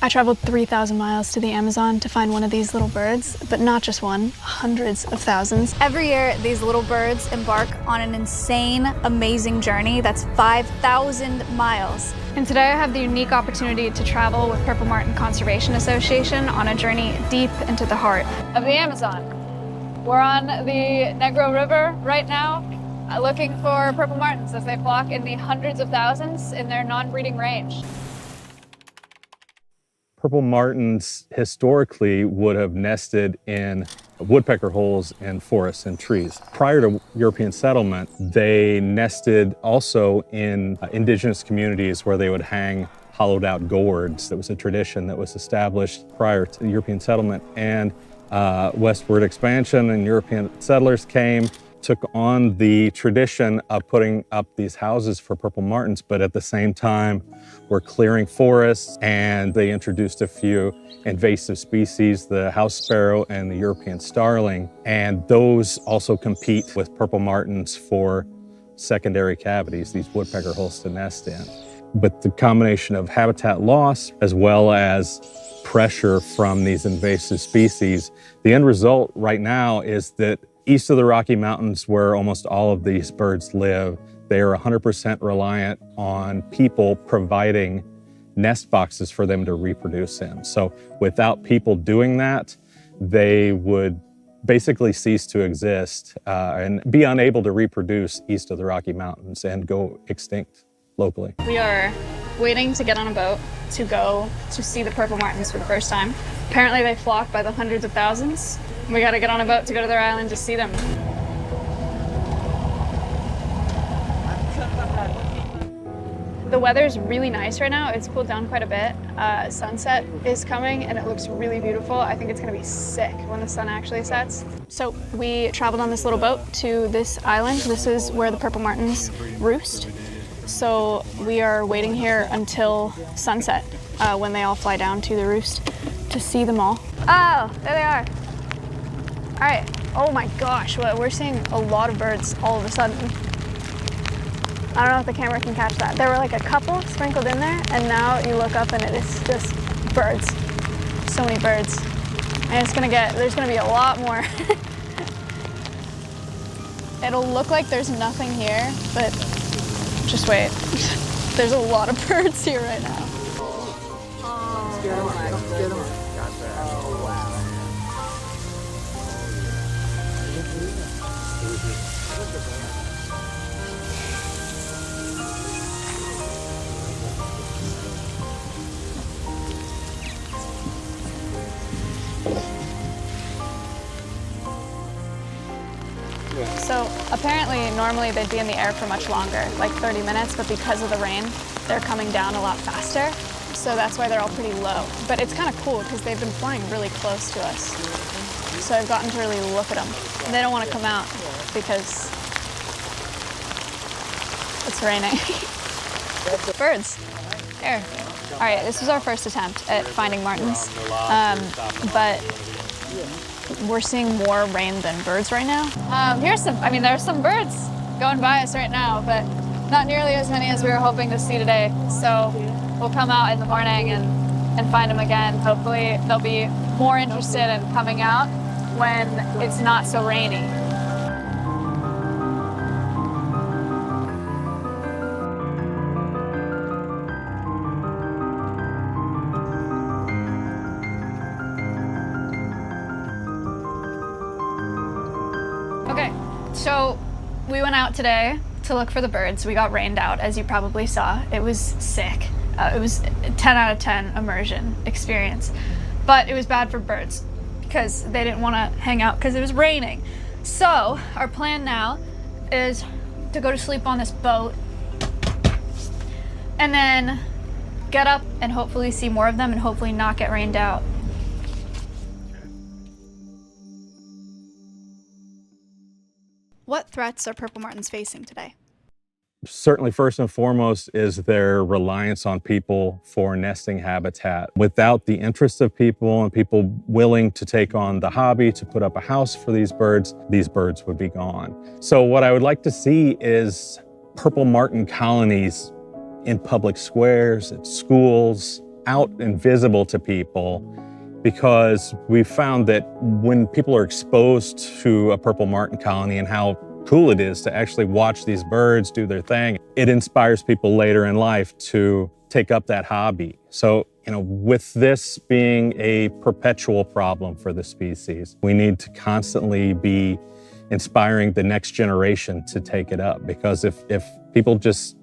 I traveled 3,000 miles to the Amazon to find one of these little birds, but not just one, hundreds of thousands. Every year, these little birds embark on an insane, amazing journey that's 5,000 miles. And today I have the unique opportunity to travel with Purple Martin Conservation Association on a journey deep into the heart of the Amazon. We're on the Negro River right now, looking for purple martins as they flock in the hundreds of thousands in their non-breeding range. Purple martins historically would have nested in woodpecker holes in forests and trees. Prior to European settlement, they nested also in indigenous communities where they would hang hollowed out gourds. That was a tradition that was established prior to European settlement. And westward expansion and European settlers came, took on the tradition of putting up these houses for purple martins, but at the same time were clearing forests, and they introduced a few invasive species, the house sparrow and the European starling, and those also compete with purple martins for secondary cavities, these woodpecker holes to nest in. But the combination of habitat loss as well as pressure from these invasive species, the end result right now is that east of the Rocky Mountains, where almost all of these birds live, they are 100% reliant on people providing nest boxes for them to reproduce in. So without people doing that, they would basically cease to exist and be unable to reproduce east of the Rocky Mountains and go extinct locally. We are waiting to get on a boat to go to see the purple martins for the first time. Apparently they flock by the hundreds of thousands. We gotta get on a boat to go to their island to see them. The weather's really nice right now. It's cooled down quite a bit. Sunset is coming and it looks really beautiful. I think it's gonna be sick when the sun actually sets. So we traveled on this little boat to this island. This is where the purple martins roost. So we are waiting here until sunset when they all fly down to the roost to see them all. Oh, there they are. All right, oh my gosh, we're seeing a lot of birds all of a sudden. I don't know if the camera can catch that. There were like a couple sprinkled in there, and now you look up and it is just birds. So many birds. And there's gonna be a lot more. It'll look like there's nothing here, but just wait. There's a lot of birds here right now. So apparently, normally they'd be in the air for much longer, like 30 minutes, but because of the rain, they're coming down a lot faster. So that's why they're all pretty low. But it's kind of cool because they've been flying really close to us. So I've gotten to really look at them. They don't want to come out because it's raining. Birds. Here. All right, this was our first attempt at finding martins, but we're seeing more rain than birds right now. There's some birds going by us right now, but not nearly as many as we were hoping to see today. So we'll come out in the morning and find them again. Hopefully they'll be more interested in coming out when it's not so rainy. Okay, so we went out today to look for the birds. We got rained out, as you probably saw. It was sick. It was a 10 out of 10 immersion experience. But it was bad for birds because they didn't want to hang out because it was raining. So our plan now is to go to sleep on this boat and then get up and hopefully see more of them and hopefully not get rained out. What threats are purple martins facing today? Certainly, first and foremost is their reliance on people for nesting habitat. Without the interest of people and people willing to take on the hobby to put up a house for these birds would be gone. So what I would like to see is purple martin colonies in public squares, at schools, out and visible to people, because we found that when people are exposed to a purple martin colony and how cool it is to actually watch these birds do their thing, it inspires people later in life to take up that hobby. So, with this being a perpetual problem for the species, we need to constantly be inspiring the next generation to take it up, because if people just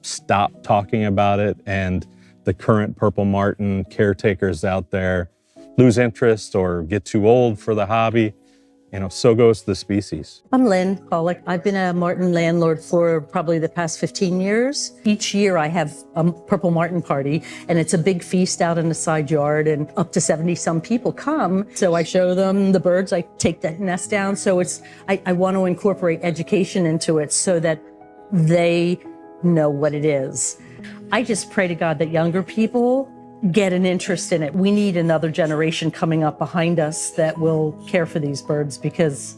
stop talking about it and the current purple martin caretakers out there lose interest or get too old for the hobby, so goes the species. I'm Lynn Pollock. I've been a martin landlord for probably the past 15 years. Each year I have a purple martin party, and it's a big feast out in the side yard, and up to 70 some people come. So I show them the birds, I take the nest down. So I want to incorporate education into it so that they know what it is. I just pray to God that younger people get an interest in it. We need another generation coming up behind us that will care for these birds, because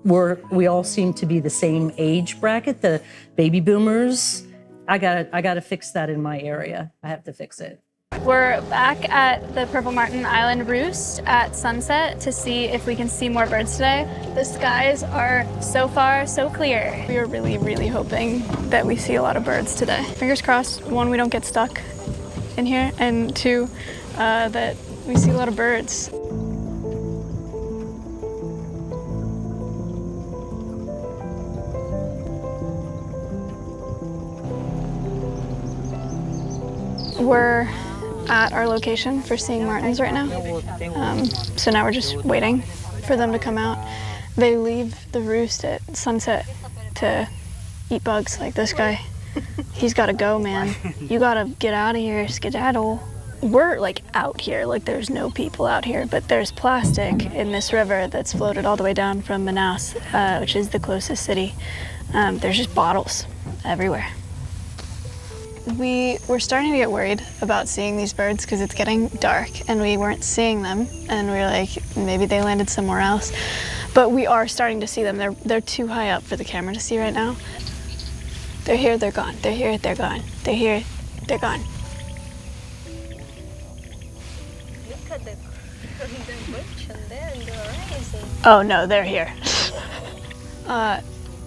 we all seem to be the same age bracket, the baby boomers. I gotta fix that in my area. I have to fix it. We're back at the Purple Martin Island Roost at sunset to see if we can see more birds today. The skies are so far so clear. We are really, really hoping that we see a lot of birds today. Fingers crossed, one, we don't get stuck in here, and two, that we see a lot of birds. We're at our location for seeing martins right now. So now we're just waiting for them to come out. They leave the roost at sunset to eat bugs like this guy. He's gotta go, man. You gotta get out of here, skedaddle. We're out here, there's no people out here, but there's plastic in this river that's floated all the way down from Manaus, which is the closest city. There's just bottles everywhere. We were starting to get worried about seeing these birds because it's getting dark and we weren't seeing them, and we were like, maybe they landed somewhere else. But we are starting to see them. They're too high up for the camera to see right now. They're here, they're gone. They're here, they're gone. They're here, they're gone. Look at the bush on there on the horizon. Oh no, they're here.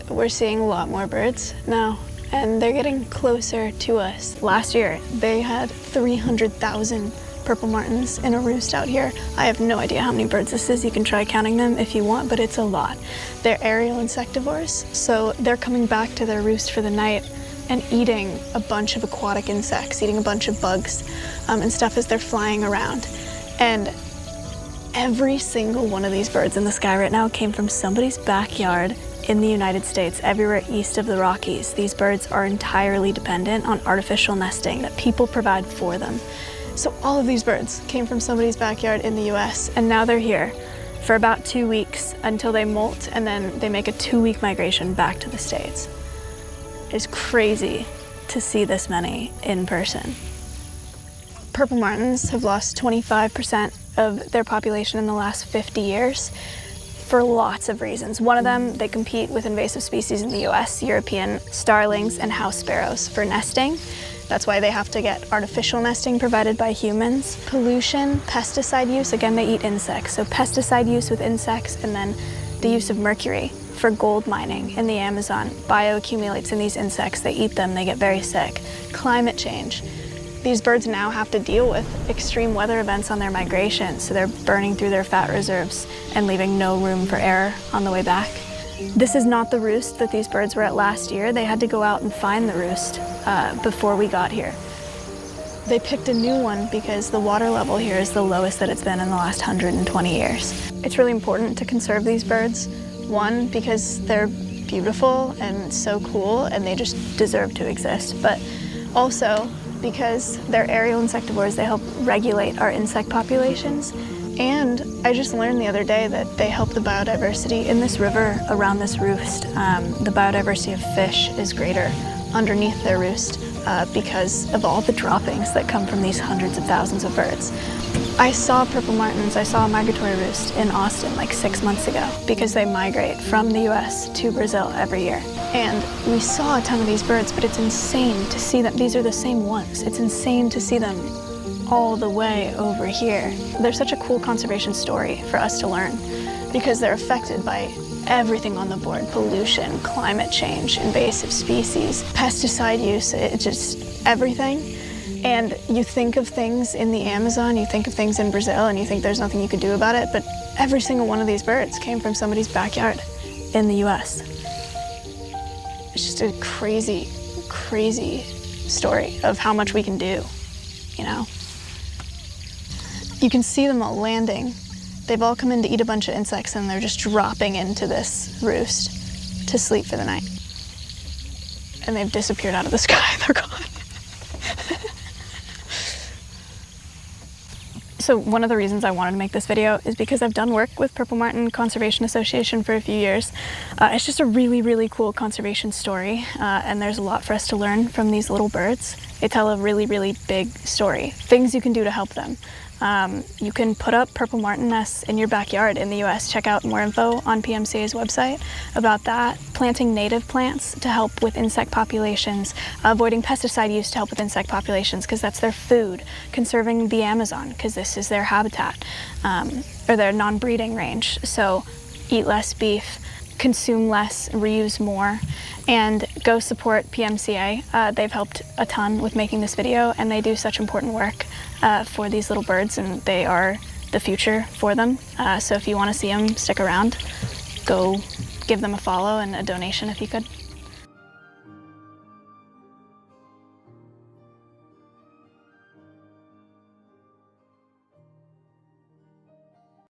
We're seeing a lot more birds now, and they're getting closer to us. Last year, they had 300,000 purple martins in a roost out here. I have no idea how many birds this is. You can try counting them if you want, but it's a lot. They're aerial insectivores, so they're coming back to their roost for the night and eating a bunch of aquatic insects, eating a bunch of bugs and stuff as they're flying around. And every single one of these birds in the sky right now came from somebody's backyard in the United States, everywhere east of the Rockies. These birds are entirely dependent on artificial nesting that people provide for them. So all of these birds came from somebody's backyard in the US, and now they're here for about 2 weeks until they molt, and then they make a 2-week migration back to the States. It's crazy to see this many in person. Purple martins have lost 25% of their population in the last 50 years for lots of reasons. One of them, they compete with invasive species in the US, European starlings and house sparrows for nesting. That's why they have to get artificial nesting provided by humans. Pollution, pesticide use, again, they eat insects. So pesticide use with insects, and then the use of mercury for gold mining in the Amazon bioaccumulates in these insects. They eat them, they get very sick. Climate change. These birds now have to deal with extreme weather events on their migration, so they're burning through their fat reserves and leaving no room for air on the way back. This is not the roost that these birds were at last year. They had to go out and find the roost before we got here. They picked a new one because the water level here is the lowest that it's been in the last 120 years. It's really important to conserve these birds. One, because they're beautiful and so cool and they just deserve to exist, but also because they're aerial insectivores. They help regulate our insect populations. And I just learned the other day that they help the biodiversity in this river around this roost. The biodiversity of fish is greater underneath their roost because of all the droppings that come from these hundreds of thousands of birds. I saw purple martins, I saw a migratory roost in Austin like 6 months ago because they migrate from the US to Brazil every year. And we saw a ton of these birds, but it's insane to see them. These are the same ones. It's insane to see them all the way over here. They're such a cool conservation story for us to learn because they're affected by everything on the board: pollution, climate change, invasive species, pesticide use, just everything. And you think of things in the Amazon, you think of things in Brazil, and you think there's nothing you could do about it, but every single one of these birds came from somebody's backyard in the US. It's just a crazy, crazy story of how much we can do, you know? You can see them all landing. They've all come in to eat a bunch of insects and they're just dropping into this roost to sleep for the night. And they've disappeared out of the sky, they're gone. So one of the reasons I wanted to make this video is because I've done work with Purple Martin Conservation Association for a few years. It's just a really, really cool conservation story, and there's a lot for us to learn from these little birds. They tell a really, really big story, things you can do to help them. You can put up purple martin nests in your backyard in the US. Check out more info on PMCA's website about that. Planting native plants to help with insect populations, avoiding pesticide use to help with insect populations because that's their food, conserving the Amazon because this is their habitat, or their non-breeding range. So eat less beef, consume less, reuse more, and go support PMCA. They've helped a ton with making this video, and they do such important work for these little birds, and they are the future for them. So if you want to see them stick around, go give them a follow and a donation if you could.